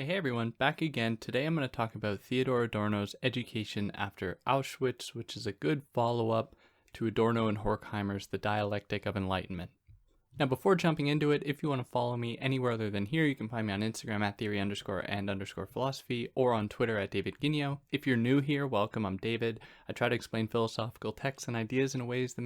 Hey everyone, back again. Today I'm going to talk about Theodor Adorno's Education After Auschwitz, which is a good follow-up to Adorno and Horkheimer's The Dialectic of Enlightenment. Now before jumping into it, if you want to follow me anywhere other than here, you can find me on Instagram at theory_and_philosophy or on Twitter at David Guignot. If you're new here, welcome, I'm David. I try to explain philosophical texts and ideas in a way that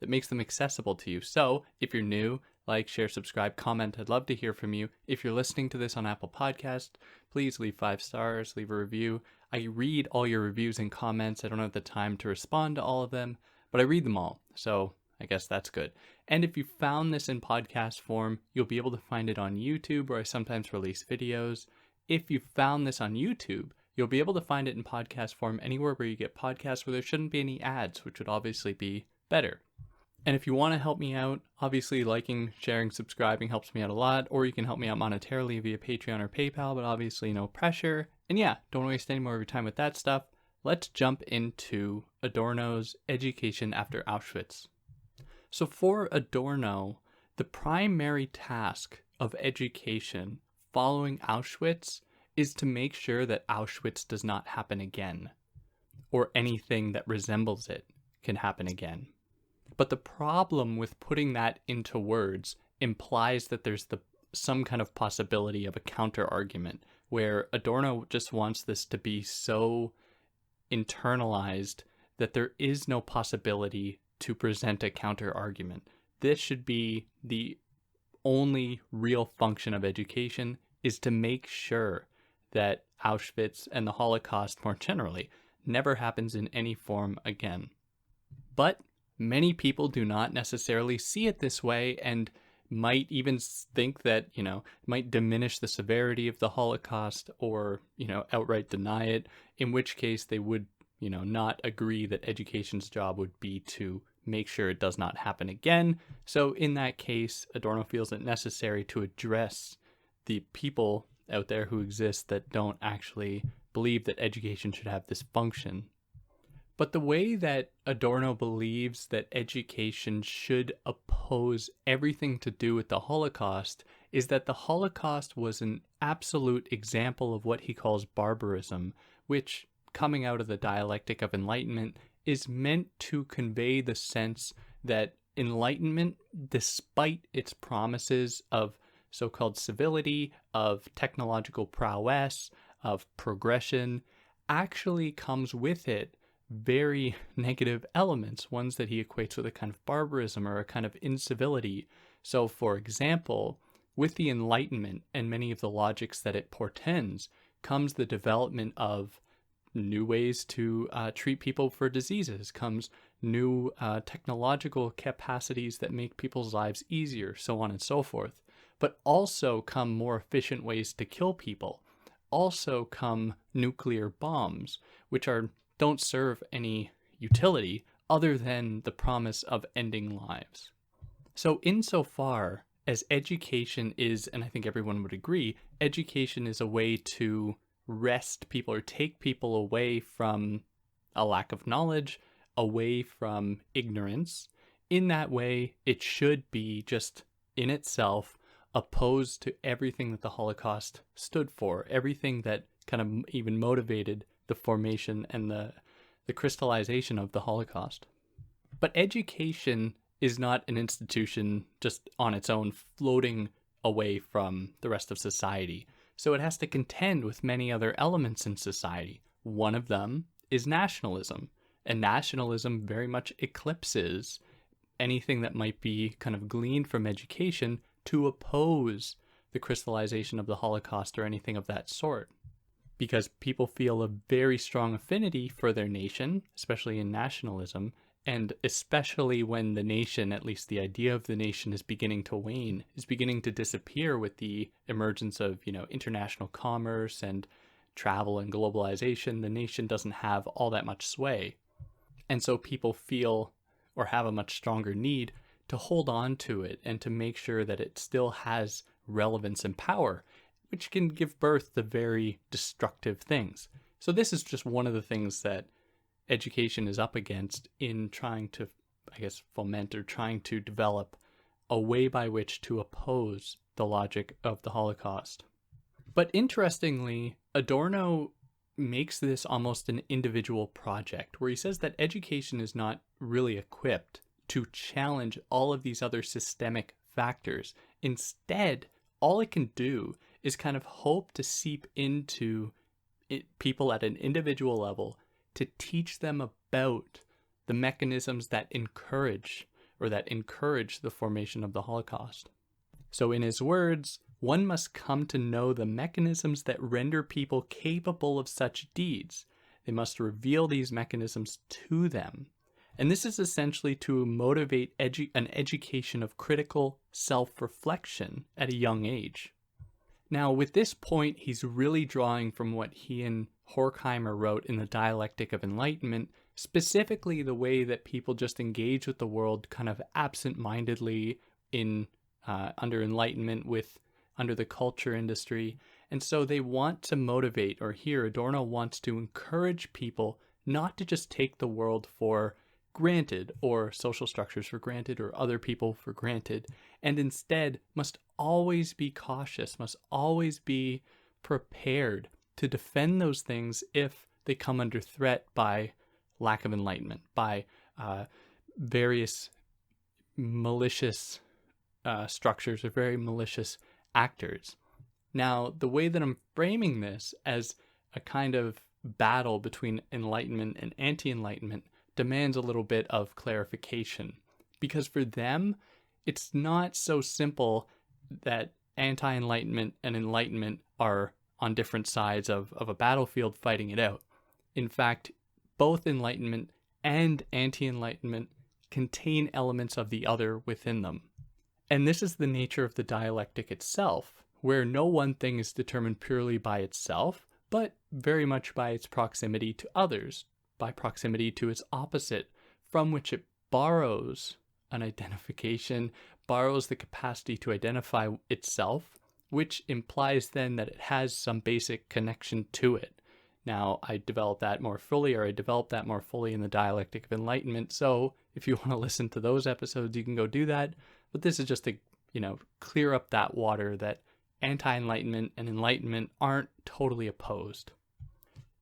makes them accessible to you. So if you're new, like, share, subscribe, comment. I'd love to hear from you. If you're listening to this on Apple Podcast, please leave 5 stars, leave a review. I read all your reviews and comments. I don't have the time to respond to all of them, but I read them all. So I guess that's good. And if you found this in podcast form, you'll be able to find it on YouTube, where I sometimes release videos. If you found this on YouTube, you'll be able to find it in podcast form anywhere where you get podcasts where there shouldn't be any ads, which would obviously be better. And if you want to help me out, obviously liking, sharing, subscribing helps me out a lot, or you can help me out monetarily via Patreon or PayPal, but obviously no pressure. And yeah, don't waste any more of your time with that stuff. Let's jump into Adorno's Education After Auschwitz. So for Adorno, the primary task of education following Auschwitz is to make sure that Auschwitz does not happen again, or anything that resembles it can happen again. But the problem with putting that into words implies that there's some kind of possibility of a counter-argument, where Adorno just wants this to be so internalized that there is no possibility to present a counter-argument. This should be the only real function of education, is to make sure that Auschwitz and the Holocaust more generally never happens in any form again. But many people do not necessarily see it this way, and might even think that, might diminish the severity of the Holocaust, or, outright deny it, in which case they would, not agree that education's job would be to make sure it does not happen again. So in that case, Adorno feels it necessary to address the people out there who exist that don't actually believe that education should have this function. But the way that Adorno believes that education should oppose everything to do with the Holocaust is that the Holocaust was an absolute example of what he calls barbarism, which, coming out of the dialectic of enlightenment, is meant to convey the sense that enlightenment, despite its promises of so-called civility, of technological prowess, of progression, actually comes with it very negative elements, ones that he equates with a kind of barbarism or a kind of incivility. So, for example, with the Enlightenment and many of the logics that it portends comes the development of new ways to treat people for diseases, comes new technological capacities that make people's lives easier, so on and so forth. But also come more efficient ways to kill people. Also come nuclear bombs, which don't serve any utility other than the promise of ending lives. So insofar as education is, and I think everyone would agree, education is a way to wrest people or take people away from a lack of knowledge, away from ignorance. In that way, it should be just in itself opposed to everything that the Holocaust stood for, everything that kind of even motivated the formation and the crystallization of the Holocaust. But education is not an institution just on its own floating away from the rest of society. So it has to contend with many other elements in society. One of them is nationalism. And nationalism very much eclipses anything that might be kind of gleaned from education to oppose the crystallization of the Holocaust or anything of that sort. Because people feel a very strong affinity for their nation, especially in nationalism, and especially when the nation, at least the idea of the nation, is beginning to wane, is beginning to disappear with the emergence of, international commerce and travel and globalization. The nation doesn't have all that much sway. And so people feel or have a much stronger need to hold on to it and to make sure that it still has relevance and power, which can give birth to very destructive things. So this is just one of the things that education is up against in trying to, foment or trying to develop a way by which to oppose the logic of the Holocaust. But interestingly, Adorno makes this almost an individual project, where he says that education is not really equipped to challenge all of these other systemic factors. Instead, all it can do is kind of hope to seep into people at an individual level to teach them about the mechanisms that encourage the formation of the Holocaust. So in his words, one must come to know the mechanisms that render people capable of such deeds. They must reveal these mechanisms to them. And this is essentially to motivate an education of critical self-reflection at a young age. Now, with this point, he's really drawing from what he and Horkheimer wrote in the Dialectic of Enlightenment, specifically the way that people just engage with the world kind of absent-mindedly under Enlightenment under the culture industry. And so they want to motivate, or here Adorno wants to encourage people not to just take the world for granted, or social structures for granted, or other people for granted, and instead must always be cautious, must always be prepared to defend those things if they come under threat by lack of enlightenment, by various malicious structures or very malicious actors. Now, the way that I'm framing this as a kind of battle between enlightenment and anti-enlightenment demands a little bit of clarification, because for them, it's not so simple that anti-enlightenment and enlightenment are on different sides of a battlefield fighting it out. In fact, both enlightenment and anti-enlightenment contain elements of the other within them. And this is the nature of the dialectic itself, where no one thing is determined purely by itself, but very much by its proximity to others, by proximity to its opposite, from which it borrows an identification, borrows the capacity to identify itself, which implies then that it has some basic connection to it. Now, I develop that more fully in the Dialectic of Enlightenment, so if you want to listen to those episodes, you can go do that. But this is just to, clear up that water that anti-enlightenment and enlightenment aren't totally opposed.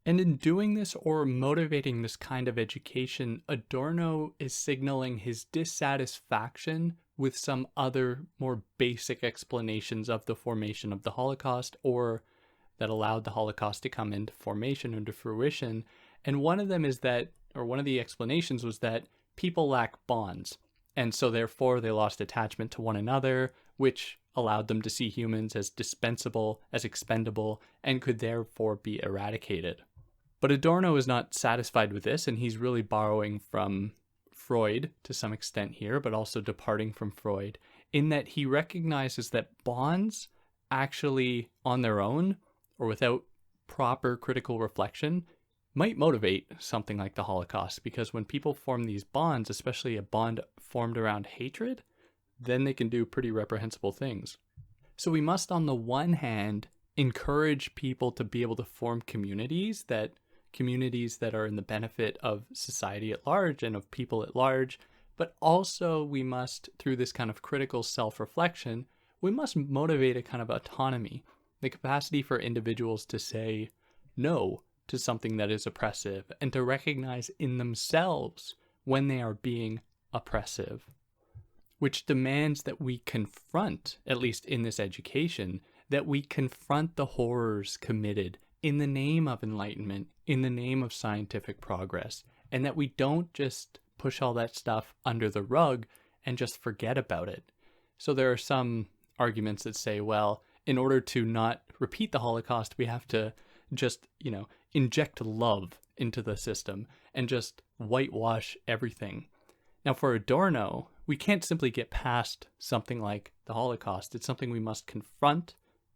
And in doing this, or motivating this kind of education, Adorno is signaling his dissatisfaction with some other more basic explanations of the formation of the Holocaust, or that allowed the Holocaust to come into formation, into fruition. And one of them is that, or one of the explanations was that people lack bonds. And so therefore they lost attachment to one another, which allowed them to see humans as dispensable, as expendable, and could therefore be eradicated. But Adorno is not satisfied with this, and he's really borrowing from Freud to some extent here, but also departing from Freud, in that he recognizes that bonds actually on their own, or without proper critical reflection, might motivate something like the Holocaust, because when people form these bonds, especially a bond formed around hatred, then they can do pretty reprehensible things. So we must, on the one hand, encourage people to be able to form communities that are in the benefit of society at large and of people at large, but also we must, through this kind of critical self-reflection, we must motivate a kind of autonomy, the capacity for individuals to say no to something that is oppressive, and to recognize in themselves when they are being oppressive, which demands that we confront, at least in this education, that we confront the horrors committed in the name of enlightenment, in the name of scientific progress, and that we don't just push all that stuff under the rug and just forget about it. So there are some arguments that say, well, in order to not repeat the Holocaust, we have to just, inject love into the system and just whitewash everything. Now, for Adorno, we can't simply get past something like the Holocaust. It's something we must confront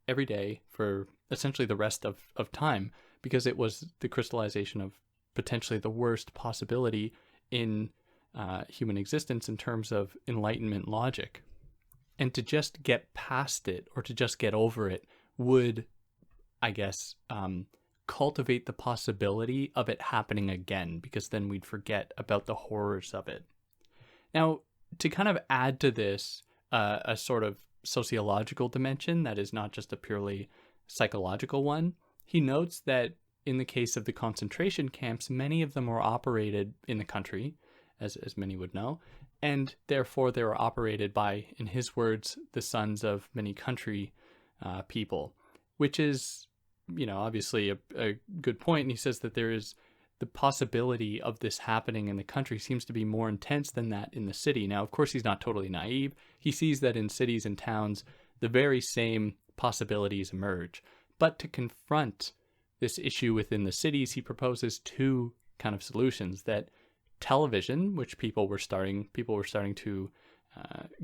every day for essentially the rest of time, because it was the crystallization of potentially the worst possibility in human existence in terms of Enlightenment logic. And to just get past it, or to just get over it, would, I guess, cultivate the possibility of it happening again, because then we'd forget about the horrors of it. Now, to kind of add to this a sort of sociological dimension that is not just a purely psychological one. He notes that in the case of the concentration camps, many of them were operated in the country, as many would know, and therefore they were operated by, in his words, the sons of many country people, which is, obviously a good point. And he says that there is the possibility of this happening in the country seems to be more intense than that in the city. Now, of course, he's not totally naive. He sees that in cities and towns, the very same possibilities emerge. But to confront this issue within the cities, he proposes two kind of solutions: that television, which people were starting to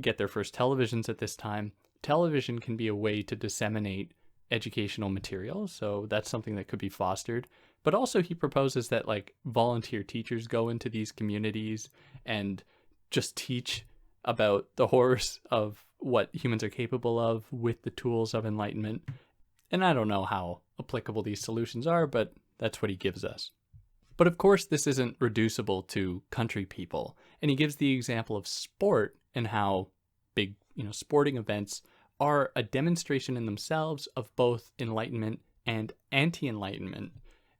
get their first televisions at this time. Television can be a way to disseminate educational material, so that's something that could be fostered. But also he proposes that volunteer teachers go into these communities and just teach about the horrors of what humans are capable of with the tools of enlightenment. And I don't know how applicable these solutions are, but that's what he gives us. But of course, this isn't reducible to country people. And he gives the example of sport and how big, sporting events are a demonstration in themselves of both enlightenment and anti-enlightenment.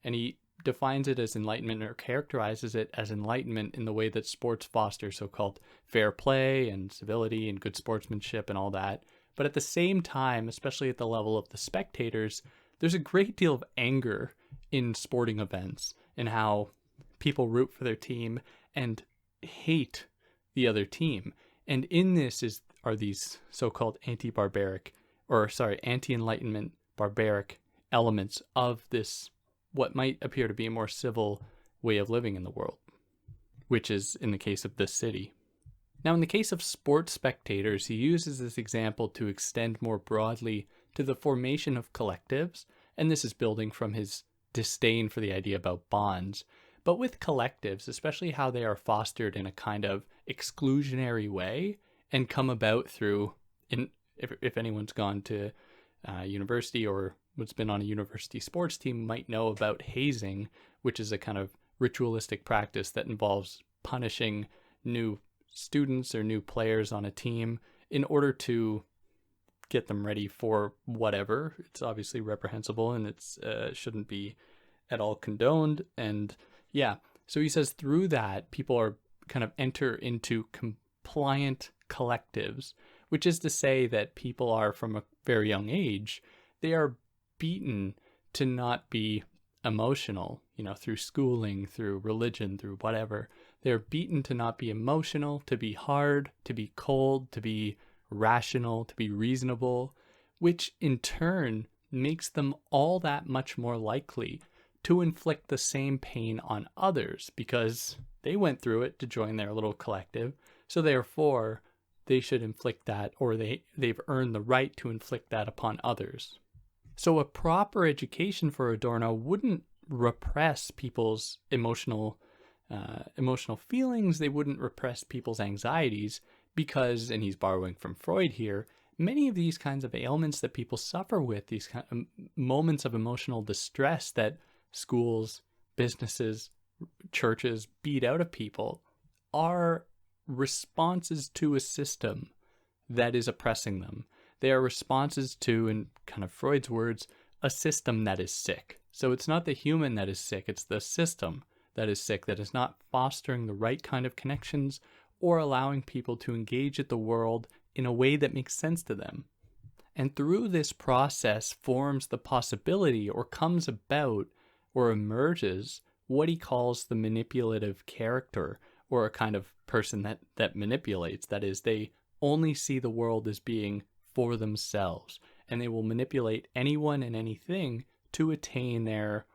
And he defines it as enlightenment, or characterizes it as enlightenment, in the way that sports foster so-called fair play and civility and good sportsmanship and all that. But at the same time, especially at the level of the spectators, there's a great deal of anger in sporting events and how people root for their team and hate the other team. And in this are these so-called anti-enlightenment barbaric elements of this, what might appear to be a more civil way of living in the world, which is in the case of this city. Now, in the case of sports spectators, he uses this example to extend more broadly to the formation of collectives, and this is building from his disdain for the idea about bonds. But with collectives, especially how they are fostered in a kind of exclusionary way and come about through, if anyone's gone to university or what's been on a university sports team might know about hazing, which is a kind of ritualistic practice that involves punishing new students or new players on a team in order to get them ready for whatever. It's obviously reprehensible, and it's shouldn't be at all condoned. And yeah, so he says through that, people are kind of enter into compliant collectives, which is to say that people are, from a very young age, they are beaten to not be emotional, through schooling, through religion, through whatever. They're beaten to not be emotional, to be hard, to be cold, to be rational, to be reasonable, which in turn makes them all that much more likely to inflict the same pain on others, because they went through it to join their little collective. So therefore, they should inflict that, or they've earned the right to inflict that upon others. So a proper education for Adorno wouldn't repress people's emotional feelings. They wouldn't repress people's anxieties, because, and he's borrowing from Freud here, many of these kinds of ailments that people suffer with, these kind of moments of emotional distress that schools, businesses, churches beat out of people, are responses to a system that is oppressing them. They are responses to, in kind of Freud's words, a system that is sick. So it's not the human that is sick, it's the system that is sick, that is not fostering the right kind of connections or allowing people to engage at the world in a way that makes sense to them. And through this process forms the possibility, or comes about, or emerges, what he calls the manipulative character, or a kind of person that manipulates. That is, they only see the world as being for themselves, and they will manipulate anyone and anything to attain their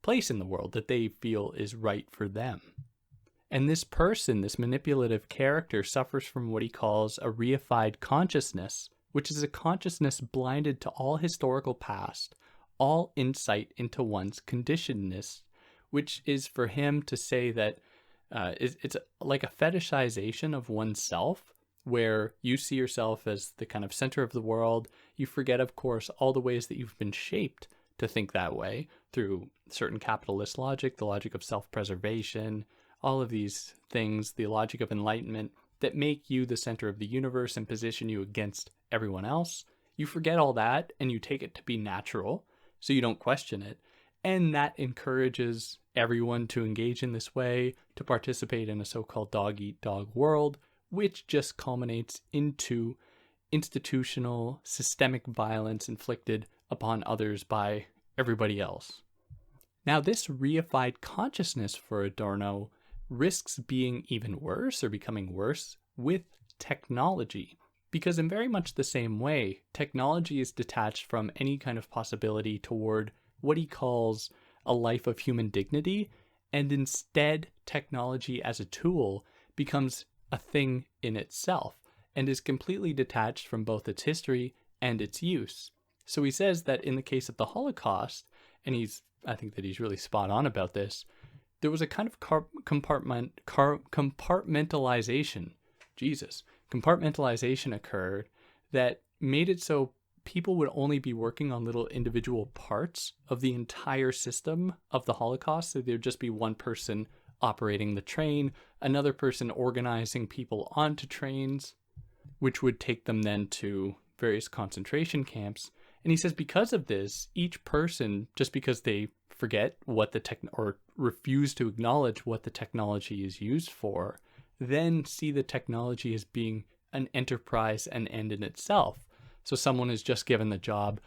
place in the world that they feel is right for them. And this person, this manipulative character, suffers from what he calls a reified consciousness, which is a consciousness blinded to all historical past, all insight into one's conditionedness, which is for him to say that it's like a fetishization of oneself, where you see yourself as the kind of center of the world. You forget, of course, all the ways that you've been shaped to think that way through certain capitalist logic, the logic of self-preservation, all of these things, the logic of enlightenment, that make you the center of the universe and position you against everyone else. You forget all that and you take it to be natural, so you don't question it. And that encourages everyone to engage in this way, to participate in a so-called dog-eat-dog world, which just culminates into institutional, systemic violence inflicted upon others by everybody else. Now, this reified consciousness for Adorno risks being even worse or becoming worse with technology, because in very much the same way, technology is detached from any kind of possibility toward what he calls a life of human dignity, and instead technology as a tool becomes a thing in itself and is completely detached from both its history and its use. So he says that in the case of the Holocaust, and I think that he's really spot on about this, there was a kind of compartmentalization occurred that made it so people would only be working on little individual parts of the entire system of the Holocaust. So there'd just be one person operating the train, another person organizing people onto trains, which would take them then to various concentration camps. And he says because of this, each person, just because they forget what or refuse to acknowledge what the technology is used for, then see the technology as being an enterprise and end in itself. So someone is just given the job,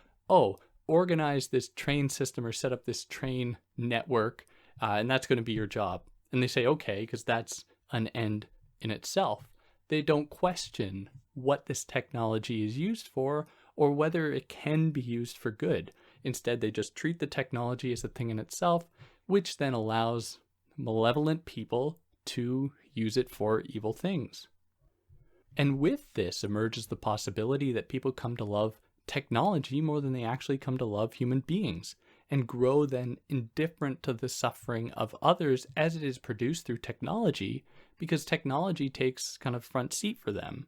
organize this train system or set up this train network, and that's going to be your job. And they say, okay, because that's an end in itself. They don't question what this technology is used for or whether it can be used for good. Instead, they just treat the technology as a thing in itself, which then allows malevolent people to use it for evil things. And with this emerges the possibility that people come to love technology more than they actually come to love human beings, and grow then indifferent to the suffering of others as it is produced through technology, because technology takes kind of front seat for them.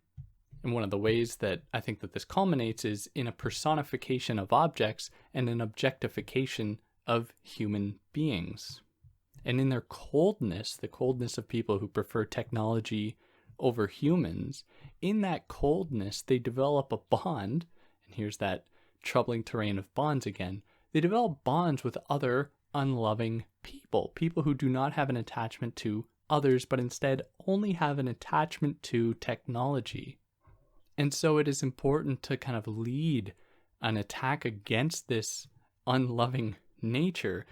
And one of the ways that I think that this culminates is in a personification of objects and an objectification of human beings. And in their coldness, the coldness of people who prefer technology over humans, in that coldness, they develop a bond, and here's that troubling terrain of bonds again, they develop bonds with other unloving people who do not have an attachment to others, but instead only have an attachment to technology. And so it is important to kind of lead an attack against this unloving nature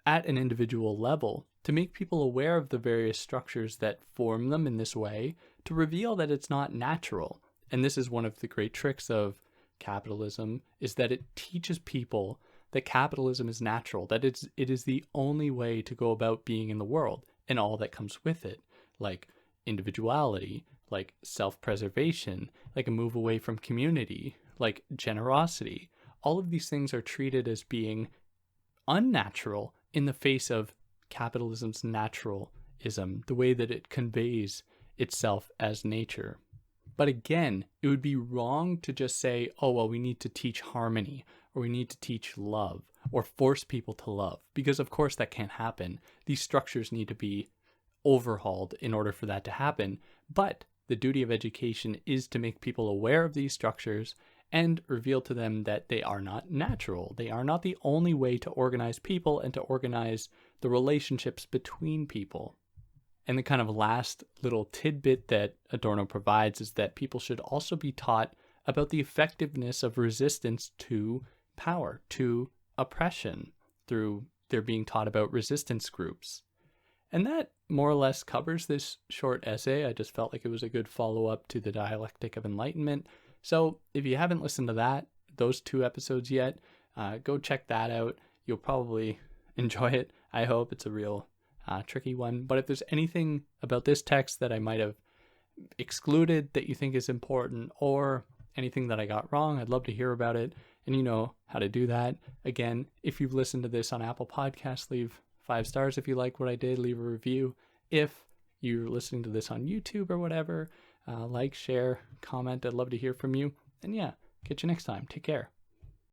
at an individual level, to make people aware of the various structures that form them in this way, to reveal that it's not natural. And this is one of the great tricks of capitalism, is that it teaches people that capitalism is natural, that it is the only way to go about being in the world and all that comes with it, like individuality, like self-preservation, like a move away from community, like generosity. All of these things are treated as being unnatural in the face of capitalism's naturalism, the way that it conveys itself as nature. But again, it would be wrong to just say, we need to teach harmony, or we need to teach love, or force people to love, because of course that can't happen. These structures need to be overhauled in order for that to happen. But the duty of education is to make people aware of these structures and reveal to them that they are not natural. They are not the only way to organize people and to organize the relationships between people. And the kind of last little tidbit that Adorno provides is that people should also be taught about the effectiveness of resistance to power, to oppression, through their being taught about resistance groups. And that more or less covers this short essay. I just felt like it was a good follow-up to the dialectic of enlightenment. So if you haven't listened to those 2 episodes yet, go check that out. You'll probably enjoy it. I hope. It's a real tricky one. But if there's anything about this text that I might have excluded that you think is important, or anything that I got wrong, I'd love to hear about it. And you know how to do that. Again, if you've listened to this on Apple Podcasts, leave 5 stars if you like what I did. Leave a review. If you're listening to this on YouTube or whatever, like, share, comment. I'd love to hear from you. And yeah, catch you next time. Take care.